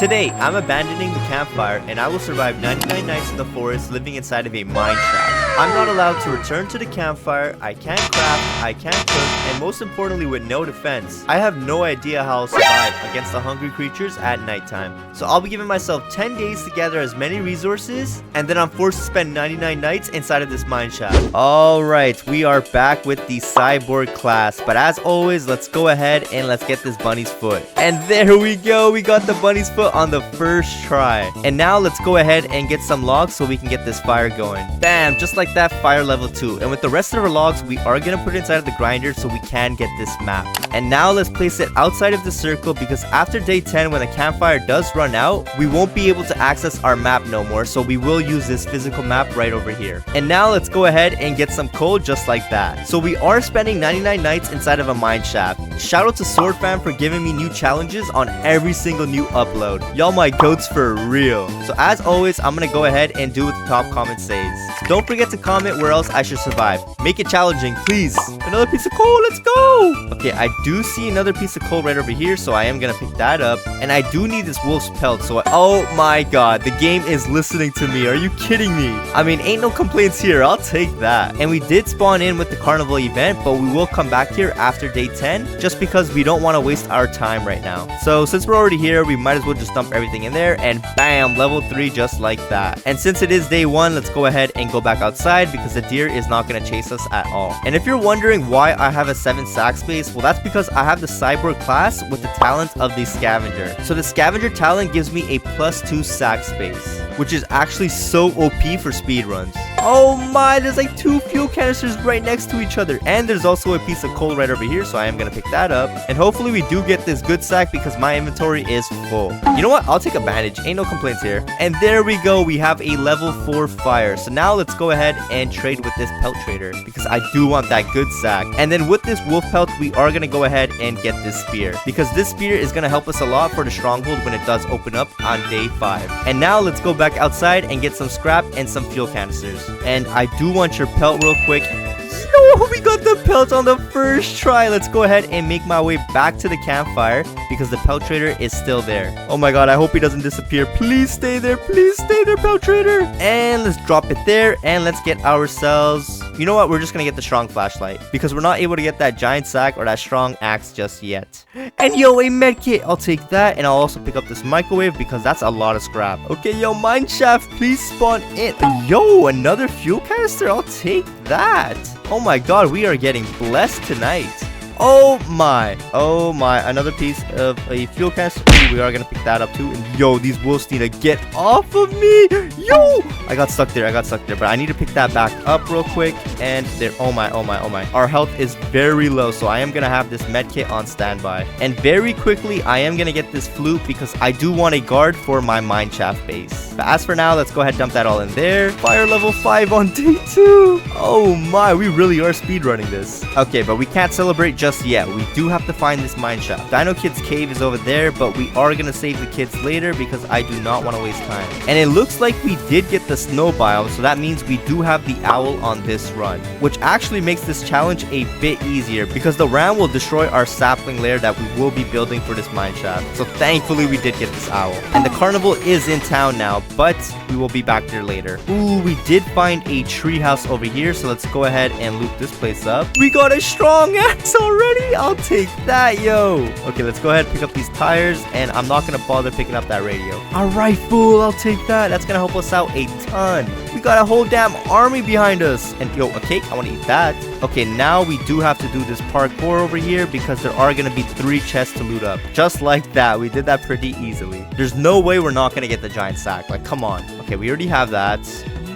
Today, I'm abandoning the campfire and I will survive 99 nights in the forest living inside of a mine shaft. I'm not allowed to return to the campfire, I can't craft, I can't cook, and most importantly with no defense. I have no idea how I'll survive against the hungry creatures at nighttime. So I'll be giving myself 10 days to gather as many resources, and then I'm forced to spend 99 nights inside of this mine shaft. Alright, we are back with the cyborg class, but as always, let's go ahead and let's get this bunny's foot. And there we go, we got the bunny's foot on the first try. And now let's go ahead and get some logs so we can get this fire going. Bam, just like that, fire level 2. And with the rest of our logs, we are gonna put it inside of the grinder so we can get this map. And now let's place it outside of the circle, because after day 10, when the campfire does run out, we won't be able to access our map no more, so we will use this physical map right over here. And now let's go ahead and get some coal just like that. So we are spending 99 nights inside of a mine shaft. Shout out to Sword Fam for giving me new challenges on every single new upload. Y'all my goats for real. So as always, I'm gonna go ahead and do what the top comment says. So don't forget to comment where else I should survive. Make it challenging, please. Another piece of coal, let's go. Okay, I do see another piece of coal right over here, so I am gonna pick that up. And I do need this wolf's pelt, so oh my god, the game is listening to me. Are you kidding me? I mean, ain't no complaints here. I'll take that. And we did spawn in with the carnival event, but we will come back here after day 10, just because we don't want to waste our time right now. So since we're already here, we might as well just dump everything in there, and bam, level 3 just like that. And since it is day 1, let's go ahead and go back outside, because the deer is not going to chase us at all. And if you're wondering why I have a 7 sack space, well, that's because I have the cyborg class with the talent of the scavenger. So the scavenger talent gives me a +2 sack space, which is actually so OP for speedruns. Oh my, there's like 2 fuel canisters right next to each other, and there's also a piece of coal right over here, so I am gonna pick that up. And hopefully we do get this good sack, because my inventory is full. You know what, I'll take a bandage, ain't no complaints here. And there we go, we have a level 4 fire. So now let's go ahead and trade with this pelt trader, because I do want that good sack. And then with this wolf pelt, we are gonna go ahead and get this spear, because this spear is gonna help us a lot for the stronghold when it does open up on day 5. And now let's go back outside and get some scrap and some fuel canisters. And I do want your pelt real quick. Yo, we got the pelt on the first try. Let's go ahead and make my way back to the campfire, because the pelt trader is still there. Oh my god, I hope he doesn't disappear. Please stay there, pelt trader. And let's drop it there, and let's get ourselves, you know what, we're just gonna get the strong flashlight, because we're not able to get that giant sack or that strong axe just yet. And yo, a med kit, I'll take that. And I'll also pick up this microwave, because that's a lot of scrap. Okay, yo, mine shaft, please spawn in. Yo, another fuel canister, I'll take that. Oh my god, we are getting blessed tonight. Oh my, another piece of a fuel canister. We are gonna pick that up too. And yo, these wolves need to get off of me. Yo, I got stuck there, but I need to pick that back up real quick. And there, oh my, our health is very low, so I am gonna have this med kit on standby. And very quickly, I am gonna get this flute, because I do want a guard for my mine shaft base. But as for now, let's go ahead and dump that all in there. Fire level 5 on day 2. Oh my, we really are speedrunning this. Okay, but we can't celebrate just yet. We do have to find this mine shaft. Dino Kid's cave is over there, but we are gonna save the kids later, because I do not want to waste time. And it looks like we did get the snow biome, so that means we do have the owl on this run, which actually makes this challenge a bit easier, because the ram will destroy our sapling lair that we will be building for this mine shaft. So thankfully we did get this owl. And the carnival is in town now, but we will be back there later. Ooh, we did find a tree house over here, so let's go ahead and loot this place up. We got a strong axe already. I'll take that, yo. Okay, let's go ahead and pick up these tires, and I'm not gonna bother picking up that radio. All right, fool, I'll take that. That's gonna help us out a ton. We got a whole damn army behind us. And yo, a cake, I want to eat that. Okay, now we do have to do this parkour over here, because there are gonna be 3 chests to loot up. Just like that, we did that pretty easily. There's no way we're not gonna get the giant sack. Like, come on. Okay, we already have that.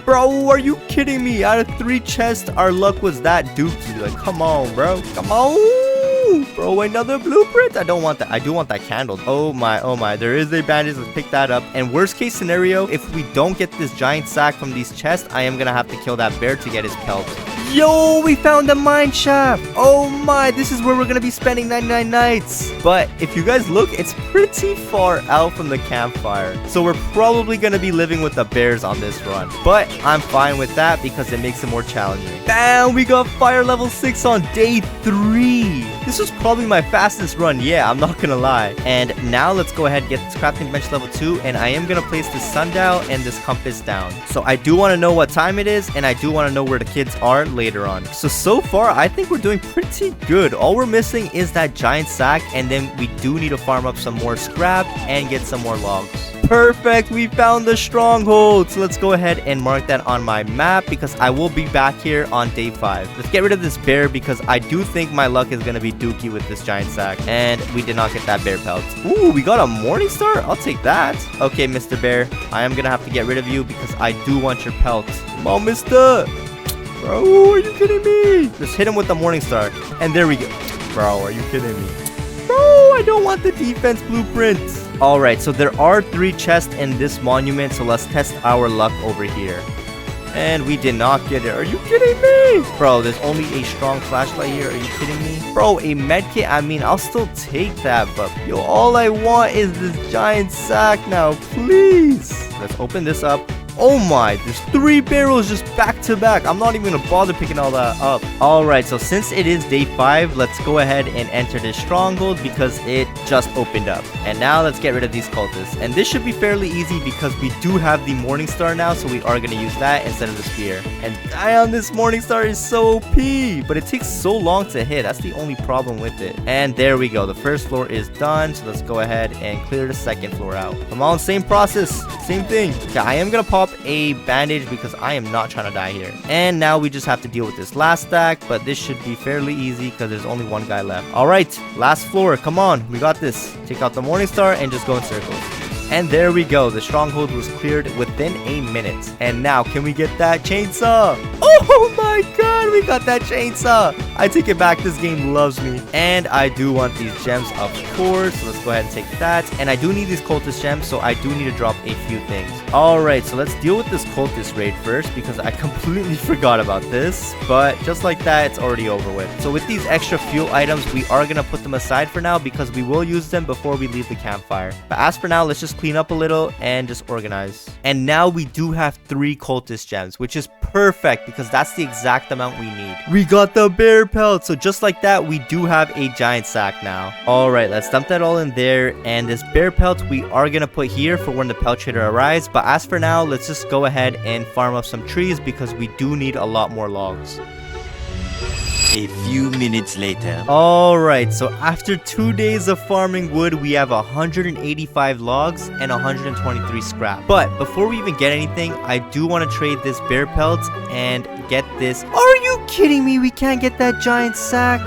Bro, are you kidding me? Out of 3 chests, our luck was that dookie. Like, come on, bro. Come on. Bro, another blueprint. I don't want that. I do want that candle. Oh my, there is a bandage. Let's pick that up. And worst case scenario, if we don't get this giant sack from these chests, I am gonna have to kill that bear to get his pelt. Yo, we found the mine shaft. Oh my, this is where we're gonna be spending 99 nights. But if you guys look, it's pretty far out from the campfire, so we're probably gonna be living with the bears on this run. But I'm fine with that, because it makes it more challenging. Bam, we got fire level 6 on day 3. This was probably my fastest run. Yeah, I'm not gonna lie. And now let's go ahead and get this crafting bench level 2. And I am gonna place this sundial and this compass down. So I do want to know what time it is, and I do want to know where the kids are later on. So far, I think we're doing pretty good. All we're missing is that giant sack, and then we do need to farm up some more scrap and get some more logs. Perfect, we found the stronghold. So let's go ahead and mark that on my map because I will be back here on day 5. Let's get rid of this bear because I do think my luck is going to be dookie with this giant sack. And we did not get that bear pelt. Ooh, we got a morning star? I'll take that. Okay, Mr. Bear, I am going to have to get rid of you because I do want your pelt. Come on, mister. Bro, are you kidding me? Just hit him with the morning star. And there we go. Bro, are you kidding me? Bro, I don't want the defense blueprints. Alright, so there are 3 chests in this monument, so let's test our luck over here. And we did not get it. Are you kidding me? Bro, there's only a strong flashlight here. Are you kidding me? Bro, a medkit? I mean, I'll still take that, but yo, all I want is this giant sack now, please. Let's open this up. Oh my, there's 3 barrels just back to back. I'm not even gonna bother picking all that up. Alright, so since it is day 5, let's go ahead and enter this stronghold because it just opened up. And now let's get rid of these cultists. And this should be fairly easy because we do have the morning star now, so we are gonna use that instead of the spear. And die on this morning star is so OP, but it takes so long to hit. That's the only problem with it. And there we go. The first floor is done, so let's go ahead and clear the second floor out. Come on, same process, same thing. Okay, I am gonna pop a bandage because I am not trying to die here. And now we just have to deal with this last stack, but this should be fairly easy because there's only 1 guy left. All right, last floor. Come on, we got this. Take out the morning star and just go in circles. And there we go. The stronghold was cleared within a minute. And now, can we get that chainsaw? Oh my god, we got that chainsaw. I take it back. This game loves me. And I do want these gems, of course. So let's go ahead and take that. And I do need these cultist gems, so I do need to drop a few things. Alright, so let's deal with this cultist raid first because I completely forgot about this. But just like that, it's already over with. So with these extra fuel items, we are going to put them aside for now because we will use them before we leave the campfire. But as for now, let's just clean up a little and just organize. And now we do have 3 cultist gems, which is perfect because that's the exact amount we need. We got the bear pelt. So just like that, we do have a giant sack now. Alright, let's dump that all in there. And this bear pelt we are going to put here for when the pelt trader arrives. But as for now, let's just go ahead and farm up some trees because we do need a lot more logs. A few minutes later. Alright, so after 2 days of farming wood, we have 185 logs and 123 scrap. But before we even get anything, I do want to trade this bear pelt and get this. Are you kidding me? We can't get that giant sack?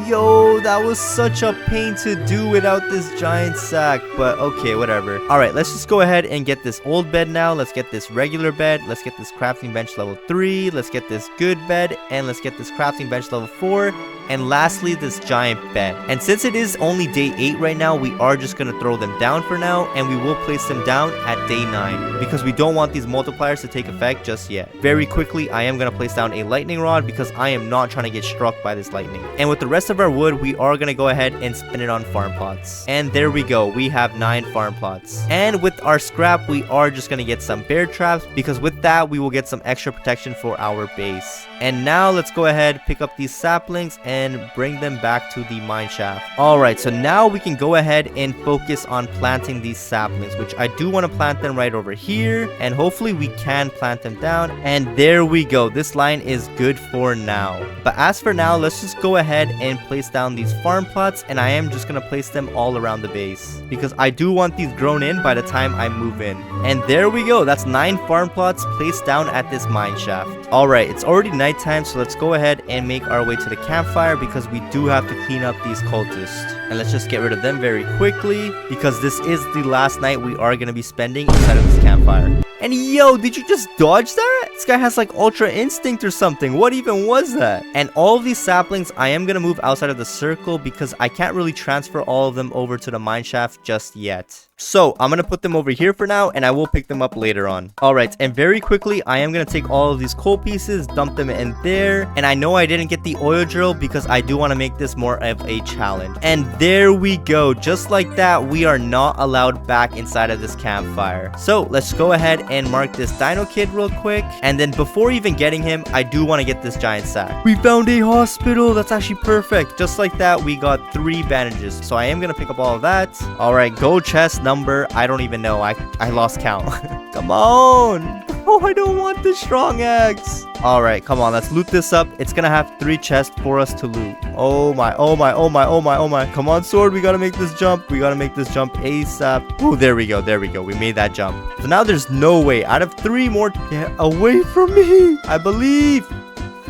Yo, that was such a pain to do without this giant sack. But okay, whatever. Alright, let's just go ahead and get this old bed now. Let's get this regular bed. Let's get this crafting bench level 3. Let's get this good bed. And let's get this crafting bench level 4. And lastly, this giant bed. And since it is only day 8 right now, we are just going to throw them down for now. And we will place them down at day 9. Because we don't want these multipliers to take effect just yet. Very quickly, I am going to place down a lightning rod because I am not trying to get struck by this lightning. And with the rest of our wood, we are going to go ahead and spin it on farm plots. And there we go. We have 9 farm plots. And with our scrap, we are just going to get some bear traps. Because with that, we will get some extra protection for our base. And now let's go ahead, pick up these saplings and bring them back to the mine shaft. Alright, so now we can go ahead and focus on planting these saplings, which I do want to plant them right over here. And hopefully we can plant them down. And there we go. This line is good for now. But as for now, let's just go ahead and place down these farm plots. And I am just going to place them all around the base because I do want these grown in by the time I move in. And there we go. That's 9 farm plots placed down at this mine shaft. Alright, it's already nighttime, so let's go ahead and make our way to the campfire because we do have to clean up these cultists. And let's just get rid of them very quickly because this is the last night we are going to be spending inside of this campfire. And yo, did you just dodge that? This guy has like ultra instinct or something. What even was that? And all of these saplings, I am going to move outside of the circle because I can't really transfer all of them over to the mine shaft just yet. So I'm gonna put them over here for now, and I will pick them up later on. All right, and very quickly, I am gonna take all of these coal pieces, dump them in there. And I know I didn't get the oil drill because I do want to make this more of a challenge. And there we go. Just like that, we are not allowed back inside of this campfire. So let's go ahead and mark this dino kid real quick. And then before even getting him, I do want to get this giant sack. We found a hospital. That's actually perfect. Just like that, we got 3 bandages. So I am gonna pick up all of that. All right, gold chest number, I don't even know. I lost count. Come on. Oh, I don't want the strong axe. All right, come on, let's loot this up. It's gonna have 3 chests for us to loot. Oh my, oh my, oh my, oh my, oh my. Come on, sword, we gotta make this jump. We gotta make this jump ASAP. Oh, there we go, there we go. We made that jump. So now there's no way out of 3 more to get away from me. I believe.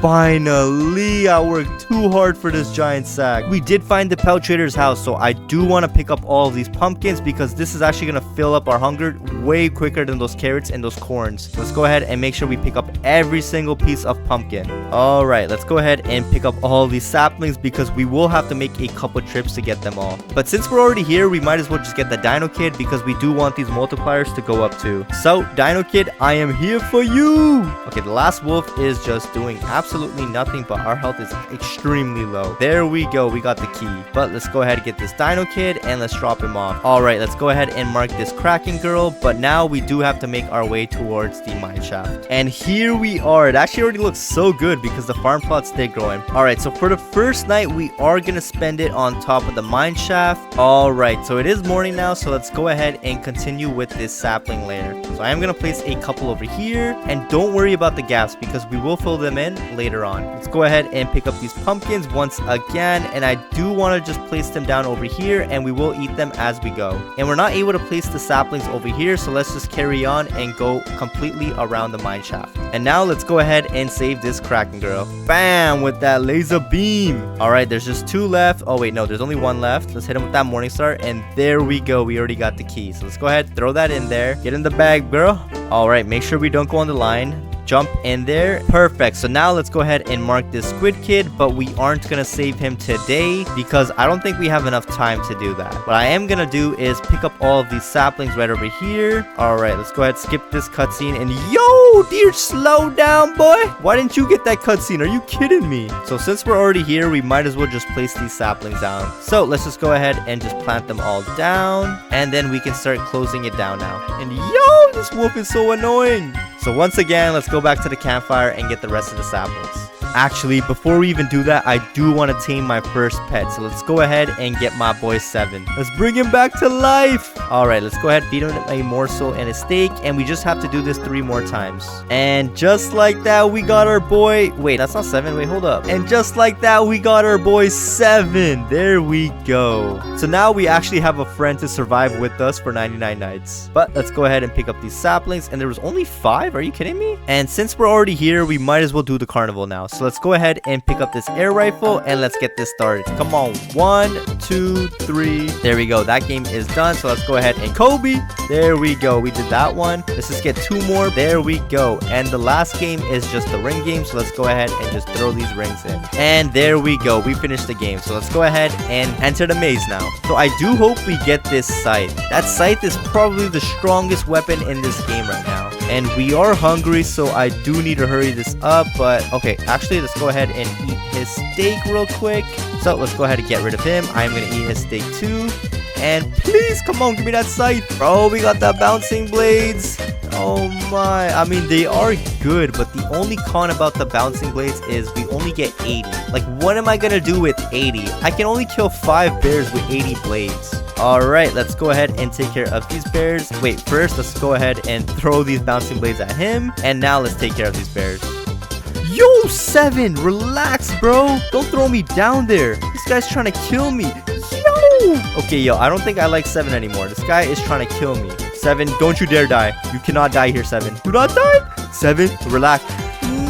Finally, I worked too hard for this giant sack. We did find the pelt trader's house, so I do want to pick up all of these pumpkins because this is actually going to fill up our hunger way quicker than those carrots and those corns. Let's go ahead and make sure we pick up every single piece of pumpkin. All right, let's go ahead and pick up all these saplings because we will have to make a couple trips to get them all. But since we're already here, we might as well just get the dino kid because we do want these multipliers to go up too. So, dino kid, I am here for you. Okay, the last wolf is just doing absolutely nothing, but our health is extremely low. There we go, we got the key. But let's go ahead and get this dino kid and let's drop him off. All right, let's go ahead and mark this cracking girl. But now we do have to make our way towards the mine shaft. And here we are. It actually already looks so good because the farm plots stay growing. All right, so for the first night, we are gonna spend it on top of the mine shaft. All right, so it is morning now, so let's go ahead and continue with this sapling layer. So I am gonna place a couple over here, and don't worry about the gaps because we will fill them in later on. Let's go ahead and pick up these pumpkins once again, and I do want to just place them down over here, and we will eat them as we go. And we're not able to place the saplings over here, so let's just carry on and go completely around the mine shaft. And now let's go ahead and save this cracking girl. Bam, with that laser beam. All right, there's just 2 left. Oh wait, no, there's only 1 left. Let's hit him with that morning star, and there we go. We already got the key. So let's go ahead, throw that in there. Get in the bag, girl. All right, make sure we don't go on the line. Jump in there. Perfect. So now let's go ahead and mark this squid kid, but we aren't gonna save him today because I don't think we have enough time to do that. What I am gonna do is pick up all of these saplings right over here. All right, let's go ahead, skip this cutscene, and yo, dear, slow down, boy. Why didn't you get that cutscene? Are you kidding me? So since we're already here, we might as well just place these saplings down. So let's just go ahead and just plant them all down, and then we can start closing it down now. And yo, this wolf is so annoying. So once again, let's go back to the campfire and get the rest of the saplings. Actually, before we even do that, I do want to tame my first pet. So let's go ahead and get my boy 7. Let's bring him back to life. All right, let's go ahead, feed him a morsel and a steak. And we just have to do this 3 more times. And just like that, we got our boy. Wait, that's not 7. Wait, hold up. And just like that, we got our boy 7. There we go. So now we actually have a friend to survive with us for 99 nights. But let's go ahead and pick up these saplings. And there was only 5. Are you kidding me? And since we're already here, we might as well do the carnival now. So let's go ahead and pick up this air rifle and let's get this started. Come on, 1, 2, 3. There we go. That game is done. So let's go ahead and Kobe. There we go. We did that one. Let's just get 2 more. There we go. And the last game is just the ring game. So let's go ahead and just throw these rings in. And there we go. We finished the game. So let's go ahead and enter the maze now. So I do hope we get this scythe. That scythe is probably the strongest weapon in this game right now. And we are hungry, so I do need to hurry this up. But okay, actually, let's go ahead and eat his steak real quick. So let's go ahead and get rid of him. I'm gonna eat his steak too. And please, come on, give me that scythe. Bro, we got the bouncing blades. Oh my, I mean, they are good, but the only con about the bouncing blades is we only get 80. Like, what am I gonna do with 80? I can only kill 5 bears with 80 blades. Alright, let's go ahead and take care of these bears. Wait, first, let's go ahead and throw these bouncing blades at him. And now let's take care of these bears. Yo, 7, relax, bro. Don't throw me down there. This guy's trying to kill me. Yo! Okay, yo, I don't think I like 7 anymore. This guy is trying to kill me. 7, don't you dare die. You cannot die here, 7. Do not die. 7, relax.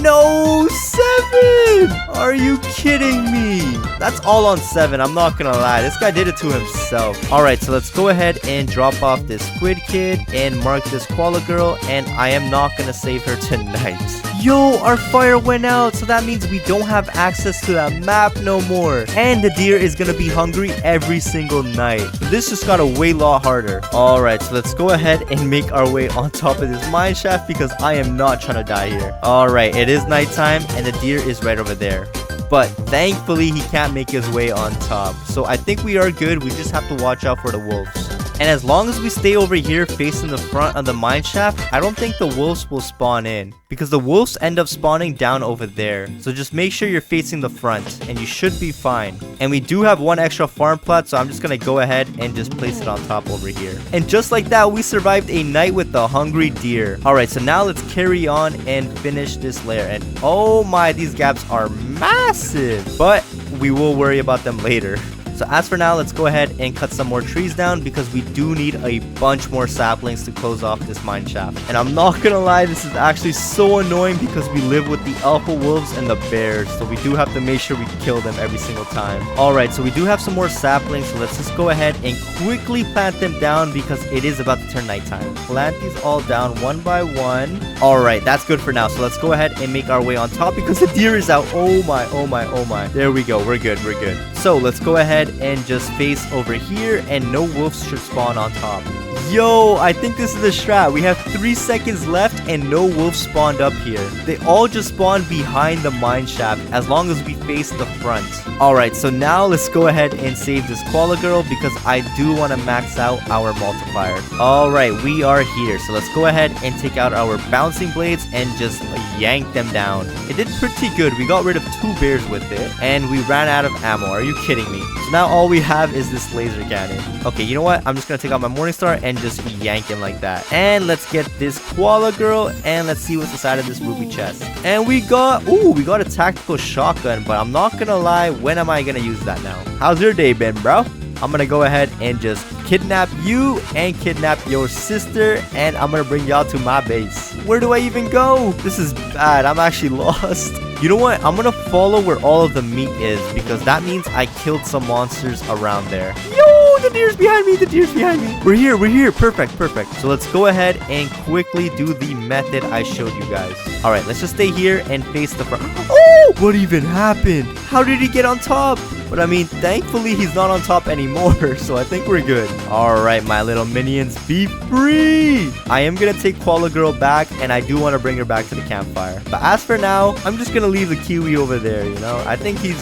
No, 7! Are you kidding me? That's all on 7. I'm not gonna lie. This guy did it to himself. Alright, so let's go ahead and drop off this squid kid and mark this koala girl. And I am not gonna save her tonight. Yo, our fire went out. So that means we don't have access to that map no more. And the deer is gonna be hungry every single night. So this just got a way lot harder. Alright, so let's go ahead and make our way on top of this mine shaft because I am not trying to die here. Alright, it is nighttime and the deer is right over there. But thankfully he can't make his way on top. So I think we are good. We just have to watch out for the wolves. And as long as we stay over here facing the front of the mine shaft, I don't think the wolves will spawn in. Because the wolves end up spawning down over there. So just make sure you're facing the front and you should be fine. And we do have one extra farm plot, so I'm just going to go ahead and just place it on top over here. And just like that, we survived a night with the hungry deer. Alright, so now let's carry on and finish this lair. And oh my, these gaps are massive. But we will worry about them later. So as for now, let's go ahead and cut some more trees down because we do need a bunch more saplings to close off this mine shaft. And I'm not gonna lie, this is actually so annoying because we live with the alpha wolves and the bears. So we do have to make sure we kill them every single time. Alright, so we do have some more saplings. So let's just go ahead and quickly plant them down because it is about to turn nighttime. Plant these all down one by one. Alright, that's good for now. So let's go ahead and make our way on top because the deer is out. Oh my, oh my, oh my. There we go. We're good. We're good. So let's go ahead and just face over here and no wolves should spawn on top. Yo, I think this is the strat. We have 3 seconds left and no wolves spawned up here. They all just spawned behind the mine shaft as long as we face the front. Alright, so now let's go ahead and save this koala girl because I do want to max out our multiplier. Alright, we are here. So let's go ahead and take out our bouncing blades and just yank them down. It did pretty good. We got rid of 2 bears with it and we ran out of ammo. Are you kidding me? So now all we have is this laser cannon. Okay, you know what? I'm just going to take out my Morningstar and just yank him like that. And let's get this koala girl and let's see what's inside of this ruby chest. And we got a tactical shotgun, but I'm not gonna lie, when am I gonna use that now? How's your day been, bro? I'm gonna go ahead and just kidnap you and kidnap your sister and I'm gonna bring y'all to my base. Where do I even go? This is bad. I'm actually lost. You know what? I'm gonna follow where all of the meat is because that means I killed some monsters around there. Yo, the deer's behind me. The deer's behind me. We're here. We're here. Perfect. Perfect. So let's go ahead and quickly do the method I showed you guys. All right, let's just stay here and face the front. Oh, what even happened? How did he get on top? But I mean, thankfully he's not on top anymore, so I think we're good. Alright, my little minions, be free! I am gonna take Koala Girl back, and I do want to bring her back to the campfire. But as for now, I'm just gonna leave the Kiwi over there, you know? I think he's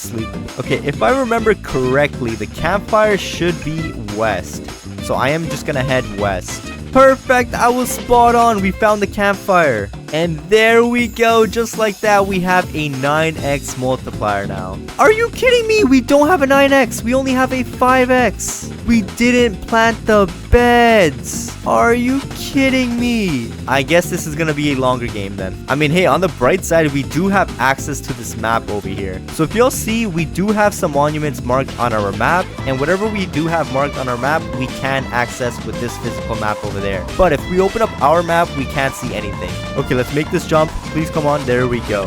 sleeping. Okay, if I remember correctly, the campfire should be west. So I am just gonna head west. Perfect, I was spot on. We found the campfire. And there we go. Just like that, we have a 9x multiplier now. Are you kidding me? We don't have a 9x. We only have a 5x. We didn't plant the beds. Are you kidding me? I guess this is going to be a longer game then. I mean, hey, on the bright side, we do have access to this map over here. So if you'll see, we do have some monuments marked on our map. And whatever we do have marked on our map, we can access with this physical map over there. But if we open up our map, we can't see anything. Okay, let's make this jump. Please come on. There we go.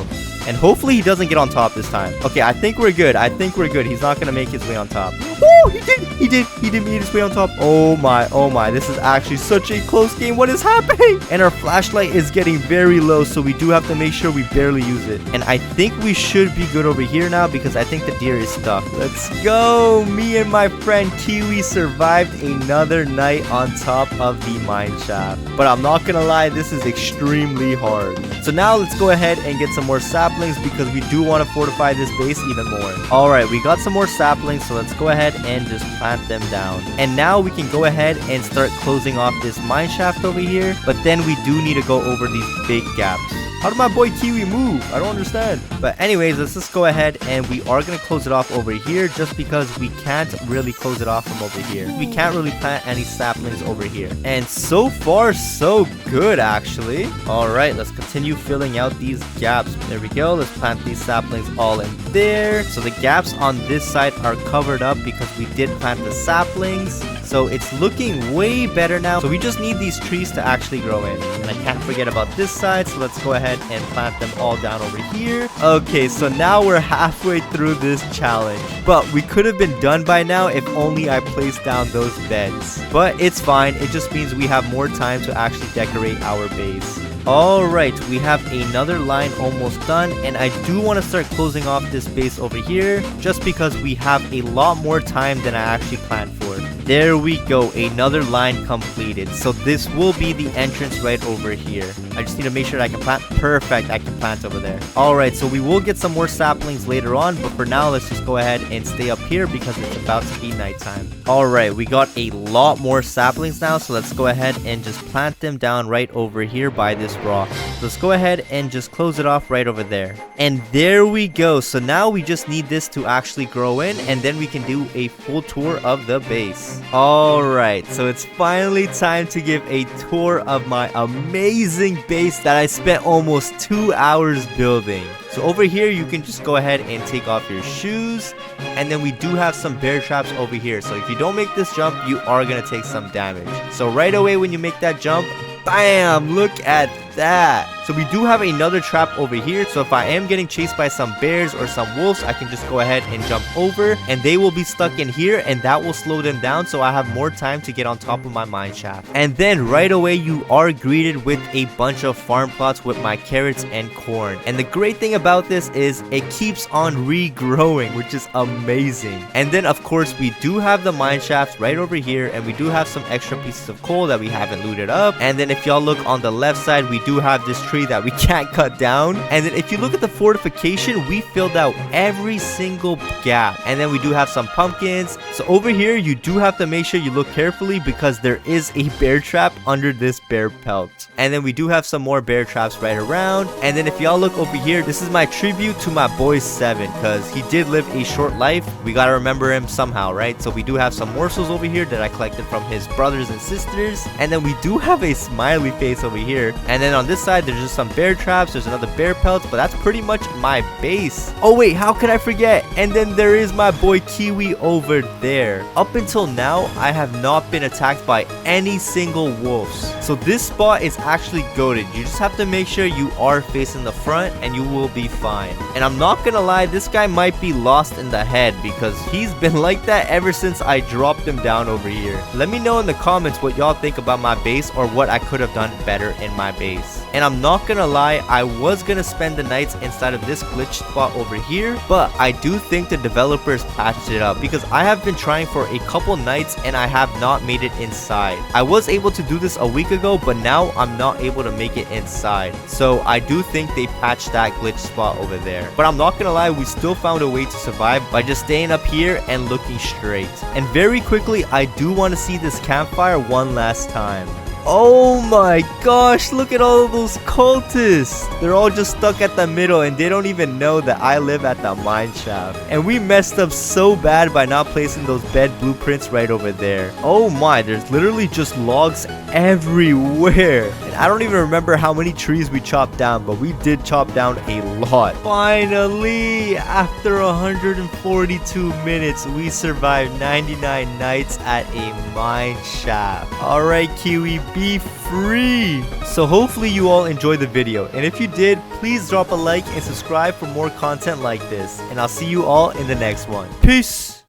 And hopefully he doesn't get on top this time. Okay, I think we're good. I think we're good. He's not going to make his way on top. Oh, he did. He did make his way on top. Oh my. This is actually such a close game. What is happening? And our flashlight is getting very low, so we do have to make sure we barely use it. And I think we should be good over here now because I think the deer is stuck. Let's go. Me and my friend Kiwi survived another night on top of the mine shaft. But I'm not going to lie, this is extremely hard. So now let's go ahead and get some more saplings because we do want to fortify this base even more. Alright, we got some more saplings, so let's go ahead and just plant them down. And now we can go ahead and start closing off this mine shaft over here, but then we do need to go over these big gaps. How did my boy Kiwi move? I don't understand. But anyways, let's just go ahead and we are going to close it off over here just because we can't really close it off from over here. We can't really plant any saplings over here. And so far, so good actually. Alright, let's continue filling out these gaps. There we go. Let's plant these saplings all in there. So the gaps on this side are covered up because we did plant the saplings. So it's looking way better now. So we just need these trees to actually grow in. And I can't forget about this side. So let's go ahead and plant them all down over here. Okay, so now we're halfway through this challenge. But we could have been done by now if only I placed down those beds. But it's fine. It just means we have more time to actually decorate our base. Alright, we have another line almost done, and I do want to start closing off this base over here just because we have a lot more time than I actually planned for. There we go, another line completed. So this will be the entrance right over here. I just need to make sure that I can plant. Perfect, I can plant over there. Alright, so we will get some more saplings later on, but for now let's just go ahead and stay up here because it's about to be nighttime. Alright, we got a lot more saplings now, so let's go ahead and just plant them down right over here by this rock. So let's go ahead and just close it off right over there. And there we go. So now we just need this to actually grow in, and then we can do a full tour of the base. Alright, so it's finally time to give a tour of my amazing base that I spent almost 2 hours building. So over here, you can just go ahead and take off your shoes. And then we do have some bear traps over here. So if you don't make this jump, you are going to take some damage. So right away when you make that jump, bam, look at that. So we do have another trap over here. So if I am getting chased by some bears or some wolves, I can just go ahead and jump over and they will be stuck in here, and that will slow them down so I have more time to get on top of my mine shaft. And then right away you are greeted with a bunch of farm plots with my carrots and corn. And the great thing about this is it keeps on regrowing, which is amazing. And then of course we do have the mine shafts right over here, and we do have some extra pieces of coal that we haven't looted up. And then if y'all look on the left side, we do have this tree that we can't cut down. And then if you look at the fortification, we filled out every single gap. And then we do have some pumpkins. So over here you do have to make sure you look carefully because there is a bear trap under this bear pelt. And then we do have some more bear traps right around. And then if y'all look over here, this is my tribute to my boy 7 because he did live a short life. We gotta remember him somehow, right? So we do have some morsels over here that I collected from his brothers and sisters. And then we do have a smiley face over here. And then on this side there's just some bear traps, there's another bear pelt, but that's pretty much my base. Oh wait, how could I forget? And then there is my boy Kiwi over there. Up until now I have not been attacked by any single wolves, so this spot is actually goated. You just have to make sure you are facing the front and you will be fine. And I'm not gonna lie, this guy might be lost in the head because he's been like that ever since I dropped him down over here. Let me know in the comments what y'all think about my base or what I could have done better in my base. And I'm not gonna lie, I was gonna spend the nights inside of this glitch spot over here, but I do think the developers patched it up because I have been trying for a couple nights and I have not made it inside. I was able to do this a week ago, but now I'm not able to make it inside. So I do think they patched that glitch spot over there. But I'm not gonna lie, we still found a way to survive by just staying up here and looking straight. And very quickly, I do want to see this campfire one last time. Oh my gosh, look at all of those cultists. They're all just stuck at the middle and they don't even know that I live at the mine shaft. And we messed up so bad by not placing those bed blueprints right over there. Oh my, there's literally just logs everywhere. And I don't even remember how many trees we chopped down, but we did chop down a lot. Finally, after 142 minutes, we survived 99 nights at a mine shaft. Alright, Kiwi, be free. So hopefully you all enjoyed the video, and if you did, please drop a like and subscribe for more content like this, and I'll see you all in the next one. Peace.